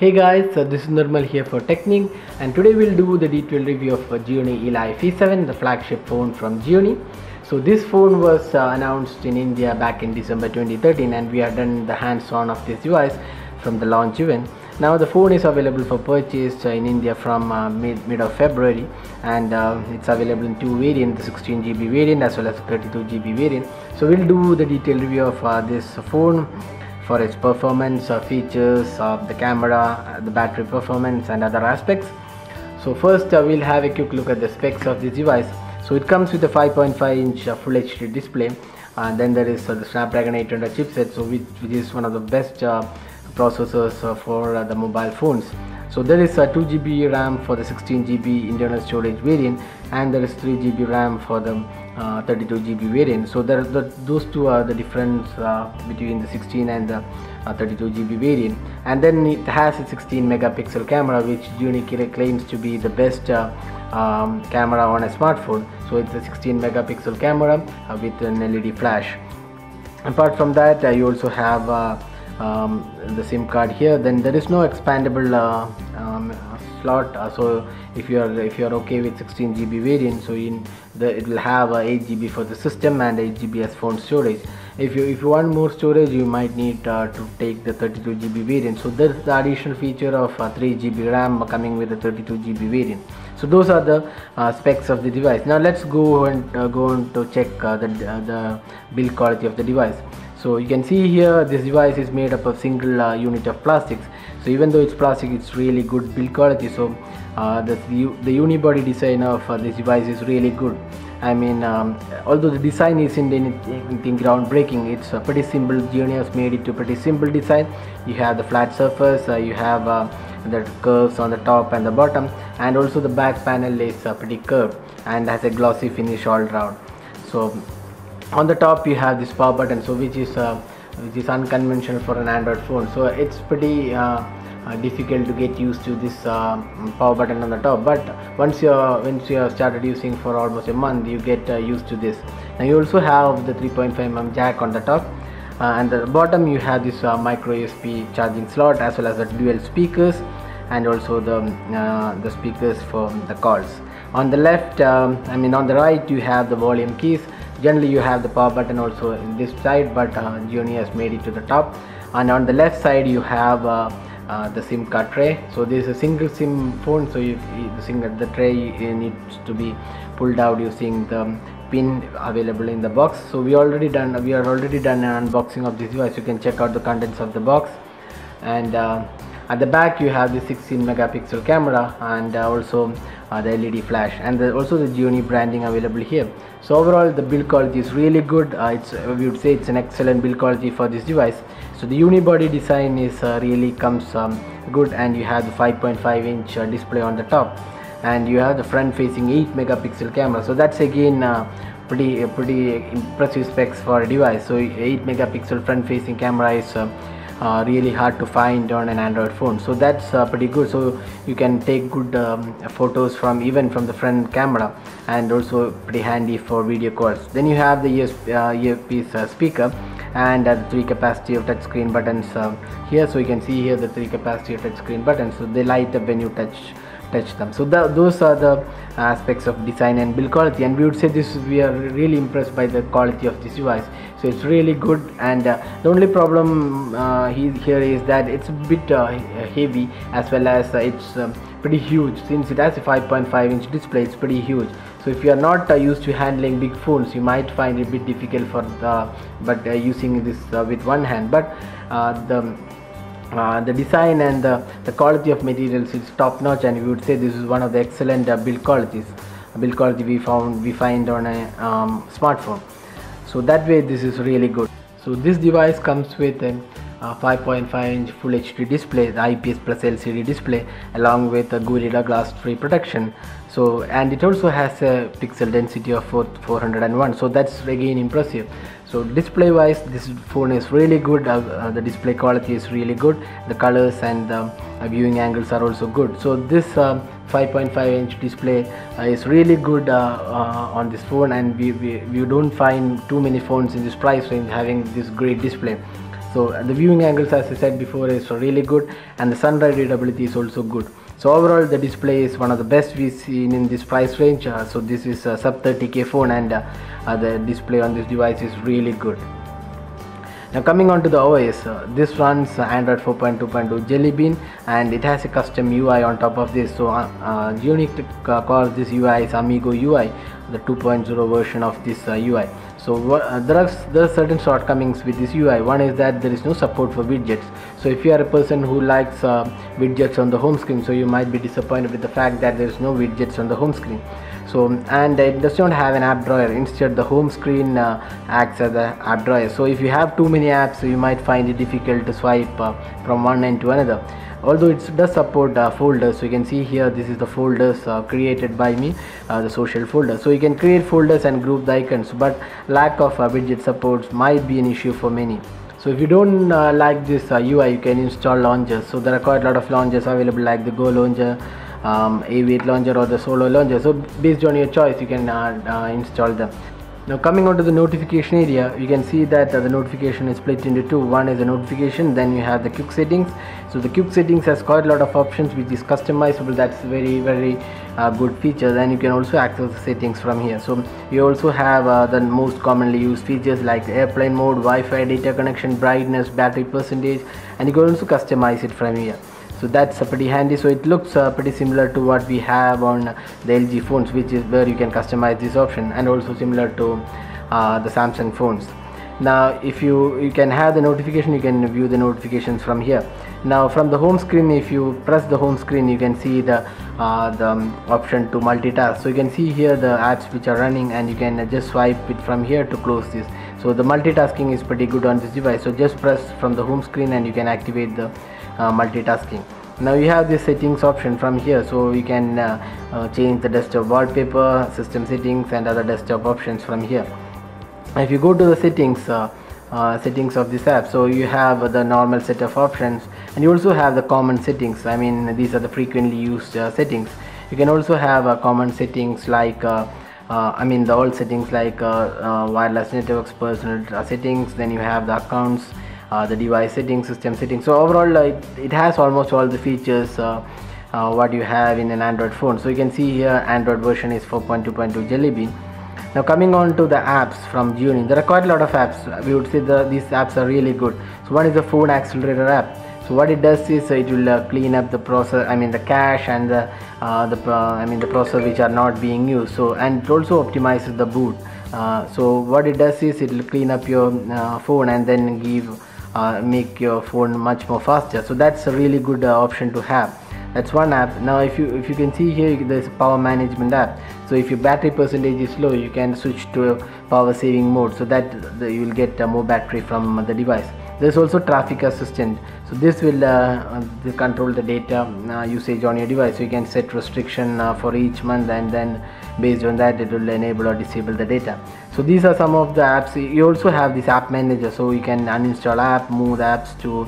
Hey guys, this is Nirmal here for Technique, and today we'll do the detailed review of Gionee Elife E7, the flagship phone from Gionee. So this phone was announced in India back in December 2013, and we have done the hands-on of this device from the launch event. Now the phone is available for purchase in India from mid of February, and it's available in two variants, the 16GB variant as well as 32GB variant. So we'll do the detailed review of this phone for its performance, features, the camera, the battery performance and other aspects. So first we'll have a quick look at the specs of this device. So it comes with a 5.5-inch Full HD display, and then there is the Snapdragon 800 chipset, so which is one of the best processors for the mobile phones. So there is 2GB RAM for the 16GB internal storage variant, and there is 3GB RAM for the 32GB variant. So those two are the difference between the 16 and the 32GB variant. And then it has a 16 megapixel camera, which Gionee claims to be the best camera on a smartphone. So it's a 16 megapixel camera with an LED flash. Apart from that, you also have the SIM card here. Then there is no expandable slot, so if you are okay with 16GB variant, so it will have 8GB for the system and 8GB as phone storage. If you want more storage, you might need to take the 32GB variant. So there's the additional feature of 3GB RAM coming with the 32GB variant. So those are the specs of the device. Now let's go on to check the build quality of the device. So you can see here this device is made up of single unit of plastics. So even though it's plastic, it's really good build quality. So the unibody design of this device is really good. I mean, although the design isn't anything groundbreaking, it's pretty simple. Gionee has made it to pretty simple design. You have the flat surface, you have the curves on the top and the bottom, and also the back panel is pretty curved and has a glossy finish all around. So on the top you have this power button, so which is unconventional for an Android phone. So it's pretty difficult to get used to this power button on the top, but once you have started using for almost a month, you get used to this. Now you also have the 3.5mm jack on the top, and at the bottom you have this micro USB charging slot as well as the dual speakers, and also the speakers for the calls. On the left, on the right, you have the volume keys. Generally you have the power button also in this side, but Gionee has made it to the top. And on the left side you have the SIM card tray. So this is a single SIM phone, so the tray needs to be pulled out using the pin available in the box. So we are already done an unboxing of this device. You can check out the contents of the box. And at the back you have the 16 megapixel camera, and also the LED flash, and also the Gionee branding available here. So overall the build quality is really good. We would say it's an excellent build quality for this device. So the unibody design is really comes good, and you have the 5.5-inch display on the top, and you have the front facing 8 megapixel camera. So that's again pretty impressive specs for a device. So 8 megapixel front facing camera is really hard to find on an Android phone, so that's pretty good. So you can take good photos even from the front camera, and also pretty handy for video calls. Then you have the earpiece speaker, and the 3 capacitive touchscreen buttons here. So you can see here the 3 capacitive touchscreen buttons, so they light up when you touch them. So those are the aspects of design and build quality, and we would say we are really impressed by the quality of this device. So it's really good, and the only problem here is that it's a bit heavy, as well as it's pretty huge. Since it has a 5.5-inch display, it's pretty huge. So if you are not used to handling big phones, you might find it a bit difficult using this with one hand. But the design and the quality of materials is top notch, and we would say this is one of the excellent build quality we find on a smartphone. So that way this is really good. So this device comes with a 5.5-inch Full HD display, the IPS plus LCD display, along with a Gorilla Glass 3 protection. So, and it also has a pixel density of 401, so that's again impressive. So display wise, this phone is really good. The display quality is really good. The colors and the viewing angles are also good. So this 5.5-inch display is really good on this phone, and we don't find too many phones in this price range having this great display. So the viewing angles, as I said before, is really good, and the sunrise readability is also good. So overall the display is one of the best we've seen in this price range. So this is a sub 30k phone, and the display on this device is really good. Now coming on to the OS, this runs Android 4.2.2 Jelly Bean, and it has a custom UI on top of this. So Gionee calls this UI is Amigo UI, the 2.0 version of this UI. So there are certain shortcomings with this UI. One is that there is no support for widgets. So if you are a person who likes widgets on the home screen, so you might be disappointed with the fact that there is no widgets on the home screen. So, and it does not have an app drawer. Instead, the home screen acts as an app drawer. So if you have too many apps, so you might find it difficult to swipe from one end to another. Although it does support folders, so you can see here, this is the folders created by me, the social folder. So you can create folders and group the icons, but lack of widget supports might be an issue for many. So if you don't like this UI, you can install launchers. So there are quite a lot of launchers available, like the Go launcher, A8 launcher, or the Solo launcher. So based on your choice, you can install them. Now coming on to the notification area, you can see that the notification is split into two. One is the notification, then you have the quick settings. So the quick settings has quite a lot of options which is customizable. That's very good feature. Then you can also access the settings from here. So you also have the most commonly used features like the airplane mode, Wi-Fi, data connection, brightness, battery percentage, and you can also customize it from here. So that's pretty handy. So it looks pretty similar to what we have on the LG phones, which is where you can customize this option, and also similar to the Samsung phones. Now if you can have the notification, you can view the notifications from here. Now from the home screen, if you press the home screen, you can see the option to multitask. So you can see here the apps which are running, and you can just swipe it from here to close this. So the multitasking is pretty good on this device. So just press from the home screen and you can activate the multitasking. Now you have the settings option from here, so you can change the desktop wallpaper, system settings, and other desktop options from here. If you go to the settings of this app, so you have the normal set of options, and you also have the common settings. I mean, these are the frequently used settings. You can also have common settings like the old settings like wireless networks, personal settings. Then you have the accounts, the device settings, system settings. So overall it has almost all the features what you have in an Android phone. So you can see here Android version is 4.2.2 Jelly Bean. Now coming on to the apps from Gionee, there are quite a lot of apps. We would say these apps are really good. So one is the phone accelerator app. So what it does is it will clean up the processor, the cache, and the processor which are not being used. So, and it also optimizes the boot. So what it does is it will clean up your phone and then make your phone much more faster. So that's a really good option to have. That's one app. Now if you can see here, there's a power management app. So if your battery percentage is low, you can switch to a power saving mode, so that you will get more battery from the device. There's also traffic assistant. So this will control the data usage on your device. So you can set restriction for each month, and then based on that it will enable or disable the data. So these are some of the apps. You also have this app manager, so you can uninstall app, move the apps to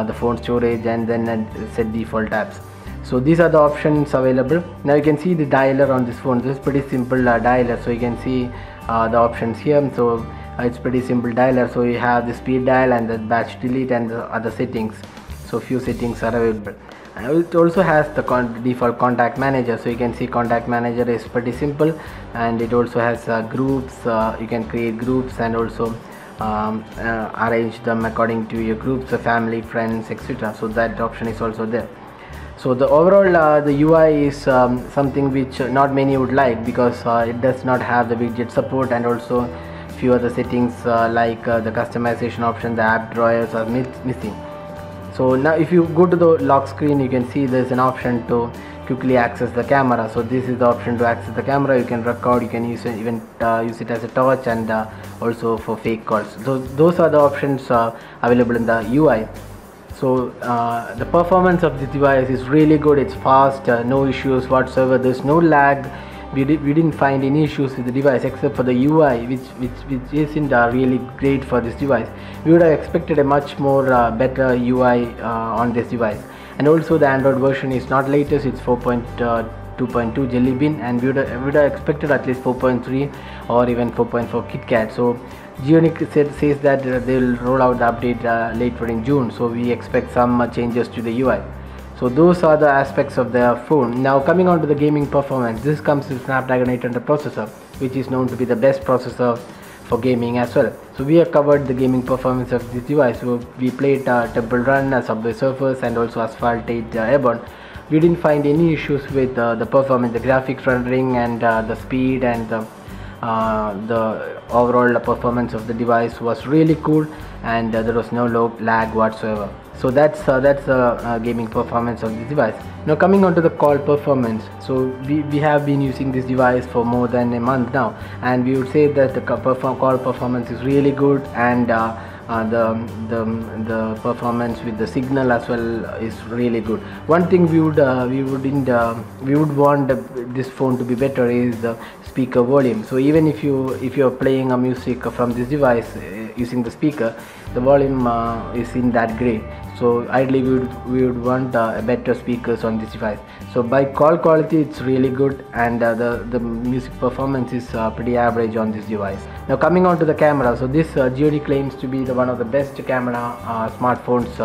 the phone storage, and then set default apps. So these are the options available. Now you can see the dialer on this phone. This is pretty simple dialer. So you can see the options here. So it's pretty simple dialer. So you have the speed dial and the batch delete and the other settings. So few settings are available. And it also has the default contact manager. So you can see contact manager is pretty simple, and it also has groups. You can create groups and also arrange them according to your groups, family, friends, etc. So that option is also there. So the overall the UI is something which not many would like, because it does not have the widget support, and also few other settings like the customization option, the app drawers are missing. So now if you go to the lock screen, you can see there's an option to quickly access the camera. So this is the option to access the camera. You can record, you can use it, even use it as a torch, and also for fake calls. So those are the options available in the UI. So the performance of this device is really good. It's fast, no issues whatsoever. There's no lag. We didn't find any issues with the device except for the UI, which isn't really great for this device. We would have expected a much more better UI on this device. And also the Android version is not latest. It's 4.2.2 Jelly Bean, and we would have expected at least 4.3 or even 4.4 KitKat. So says that they will roll out the update later in June, so we expect some changes to the UI. So those are the aspects of the phone. Now coming on to the gaming performance, this comes with Snapdragon 800 processor, which is known to be the best processor for gaming as well. So we have covered the gaming performance of this device. So we played Temple Run, Subway Surfers, and also Asphalt 8 Airborne. We didn't find any issues with the performance, the graphics rendering, and the speed, and the overall performance of the device was really cool, and there was no lag whatsoever. So that's gaming performance of this device. Now coming on to the call performance, so we have been using this device for more than a month now, and we would say that the call performance is really good, and the performance with the signal as well is really good. One thing we would want this phone to be better is the speaker volume. So even if you're playing a music from this device using the speaker, the volume isn't that great. So ideally we would want better speakers on this device. So by call quality it's really good, and the music performance is pretty average on this device. Now coming on to the camera, so this Gionee claims to be one of the best camera smartphones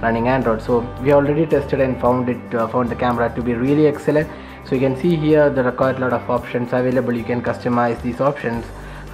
running Android. So we already tested and found the camera to be really excellent. So you can see here there are quite a lot of options available. You can customize these options.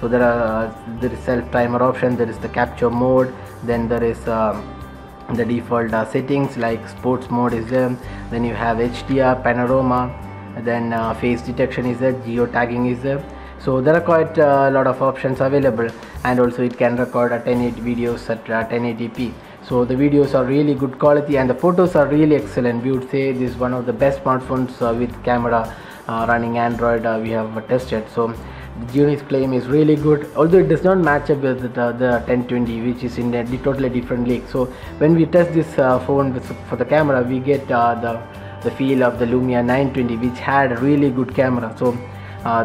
So there is self timer option, there is the capture mode, then there is the default settings like sports mode is there, then you have HDR, panorama, then face detection is there, geotagging is there. So there are quite a lot of options available, and also it can record 1080 videos at 1080p. So the videos are really good quality, and the photos are really excellent. We would say this is one of the best smartphones with camera running Android we have tested. So Gionee's claim is really good, although it does not match up with the 1020, which is in a totally different league. So when we test this phone for the camera, we get the feel of the Lumia 920, which had a really good camera. So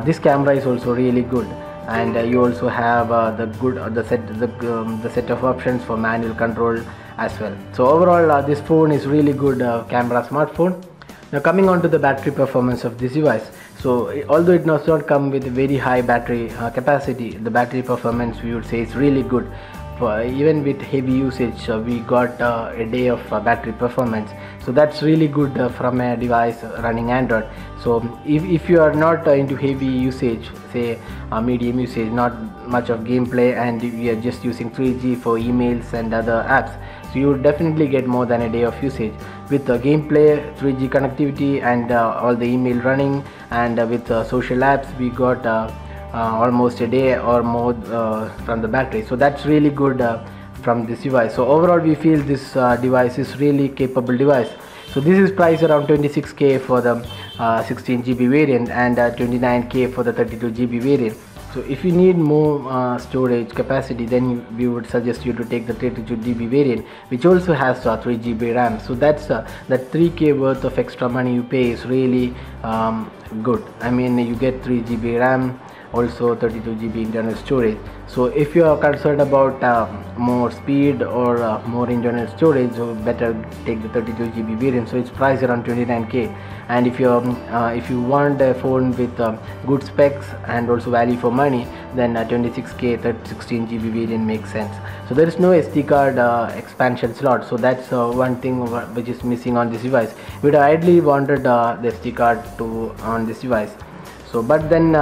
this camera is also really good, and you also have the set of options for manual control as well. So overall this phone is really good camera smartphone. Now coming on to the battery performance of this device, so although it does not come with a very high battery capacity, the battery performance we would say is really good. Even with heavy usage we got a day of battery performance, so that's really good from a device running Android. So if you are not into heavy usage, say medium usage, not much of gameplay, and we are just using 3G for emails and other apps, so you would definitely get more than a day of usage. With gameplay, 3G connectivity, and all the email running, and with social apps we got almost a day or more from the battery. So that's really good from this device. So overall we feel this device is really capable device. So this is priced around 26k for the 16GB variant, and 29k for the 32GB variant. So if you need more storage capacity, then we would suggest you to take the 32GB variant, which also has 3GB RAM. So that's that 3k worth of extra money you pay is really good. I mean, you get 3GB RAM, also 32GB internal storage. So if you are concerned about more speed or more internal storage, so better take the 32GB variant. So it's priced around 29k, and if you want a phone with good specs and also value for money, then 26k 16GB variant makes sense. So there is no SD card expansion slot, so that's one thing which is missing on this device. We would ideally wanted the SD card on this device. So but then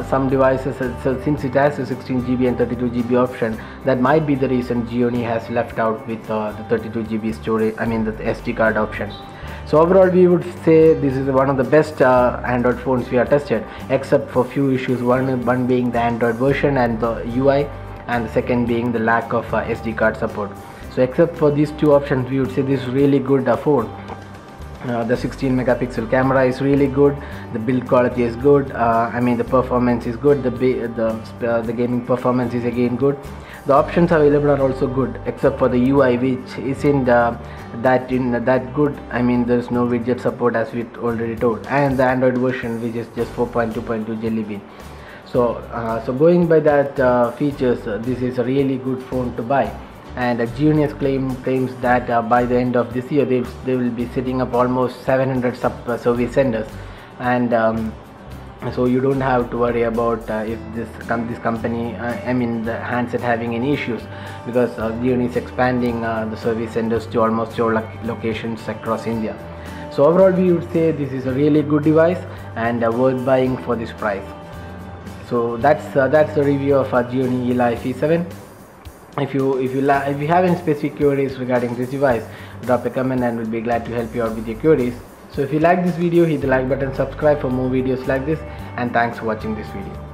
some devices, so since it has a 16GB and 32GB option, that might be the reason Gionee has left out with the 32GB storage, I mean the SD card option. So overall we would say this is one of the best Android phones we have tested, except for few issues, one being the Android version and the UI, and the second being the lack of SD card support. So except for these two options, we would say this is really good phone. The 16 megapixel camera is really good, the build quality is good, I mean the performance is good, the gaming performance is again good. The options available are also good, except for the UI, which isn't that good. I mean there is no widget support, as we already told, and the Android version which is just 4.2.2 Jelly Bean. So going by that features, this is a really good phone to buy. And Gionee's claims that by the end of this year they will be setting up almost 700 service centers, and so you don't have to worry about if this company, I mean the handset, having any issues, because Gionee is expanding the service centers to almost all locations across India. So overall we would say this is a really good device and worth buying for this price. So that's the review of Gionee Elife E7. If you have any specific queries regarding this device, drop a comment and we'll be glad to help you out with your queries. So if you like this video, hit the like button, subscribe for more videos like this, and thanks for watching this video.